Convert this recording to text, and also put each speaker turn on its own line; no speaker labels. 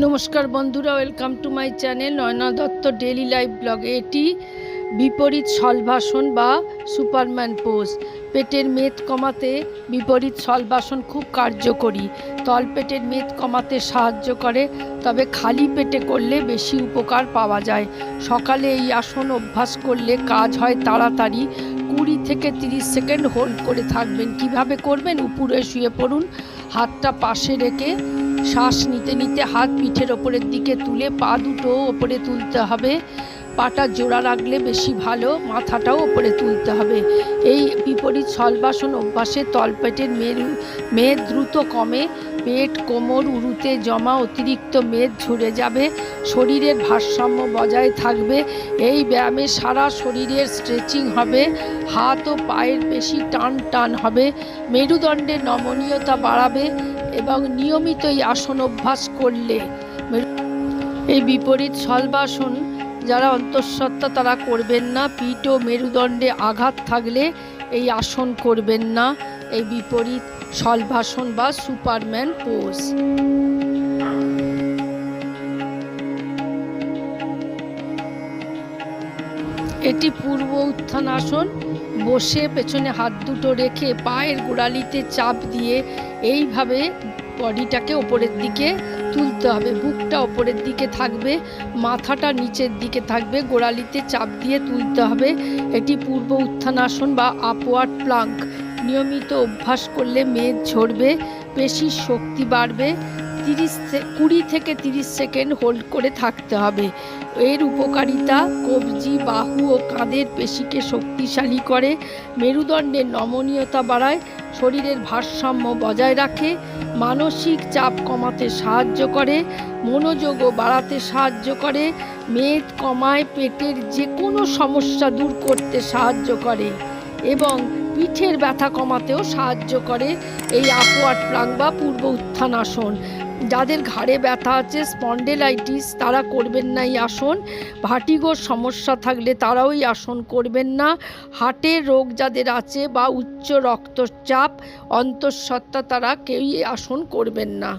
নমস্কার বন্ধুরা, welcome to my channel Nayana Dutta daily life blog. এটি বিপরীত সলভাসন বা সুপারম্যান পোজ। পেটের মেদ কমাতে বিপরীত সলভাসন খুব কার্যকরী। তলপেটের মেদ কমাতে সাহায্য করে, তবে খালি পেটে করলে বেশি উপকার পাওয়া যায়। সকালে এই আসন অভ্যাস করলে কাজ হয় তাড়াতাড়ি। 20 থেকে 30 সেকেন্ড হোল্ড করে থাকবেন। কিভাবে করবেন? উপরে শুয়ে পড়ুন, হাতটা পাশে রেখে শ্বাস নিতে নিতে হাত পিঠের ওপরের দিকে তুলে পা দুটো ওপরে তুলতে হবে। পাটা জোড়া রাখলে বেশি ভালো, মাথাটাও ওপরে তুলতে হবে। এই বিপরীত সলভাসন অভ্যাসে তলপেটের মেদ দ্রুত কমে, পেট কোমর উরুতে জমা অতিরিক্ত মেদ ঝরে যাবে, শরীরের ভারসাম্য বজায় থাকবে। এই ব্যায়ামে সারা শরীরের স্ট্রেচিং হবে, হাত ও পায়ের পেশি টান টান হবে, মেরুদণ্ডের নমনীয়তা বাড়াবে এবং নিয়মিত এই আসন অভ্যাস করলে এই বিপরীত সলভাসন যারা অন্তঃসত্ত্বা তারা করবেন না। পিঠ ও মেরুদণ্ডে আঘাত থাকলে এই আসন করবেন না। এই বিপরীত সলভাসন বা সুপারম্যান পোজ। এটি পূর্ব উত্থান আসন। বসে পেছনে হাত দুটো রেখে পায়ের গোড়ালিতে চাপ দিয়ে এইভাবে বডিটাকে ওপরের দিকে তুলতে হবে। বুকটা ওপরের দিকে থাকবে, মাথাটা নিচের দিকে থাকবে, গোড়ালিতে চাপ দিয়ে তুলতে হবে। এটি পূর্ব উত্থান আসন বা আপওয়ার্ড প্লাঙ্ক। নিয়মিত অভ্যাস করলে মেদ ঝরবে, পেশির শক্তি বাড়বে। 20 থেকে 30 সেকেন্ড হোল্ড করে থাকতে হবে। এর উপকারিতা: কবজি, বাহু ও কাঁধের পেশিকে শক্তিশালী করে, মেরুদণ্ডের নমনীয়তা বাড়ায়, শরীরের ভারসাম্য বজায় রাখে, মানসিক চাপ কমাতে সাহায্য করে, মনোযোগও বাড়াতে সাহায্য করে, মেদ কমায়, পেটের যে কোনো সমস্যা দূর করতে সাহায্য করে এবং পিঠের ব্যথা কমাতেও সাহায্য করে। এই আপওয়ার্ড প্লাঙ্ক বা পূর্ব উত্থান আসন। যাদের ঘাড়ে ব্যথা আছে, স্পন্ডেলাইটিস, তারা করবেন না এই আসন। ভার্টিগোর সমস্যা থাকলে তারাও এই আসন করবেন না। হার্টের রোগ যাদের আছে বা উচ্চ রক্তচাপ, অন্তঃসত্ত্বা, তারা কেউই এই আসন করবেন না।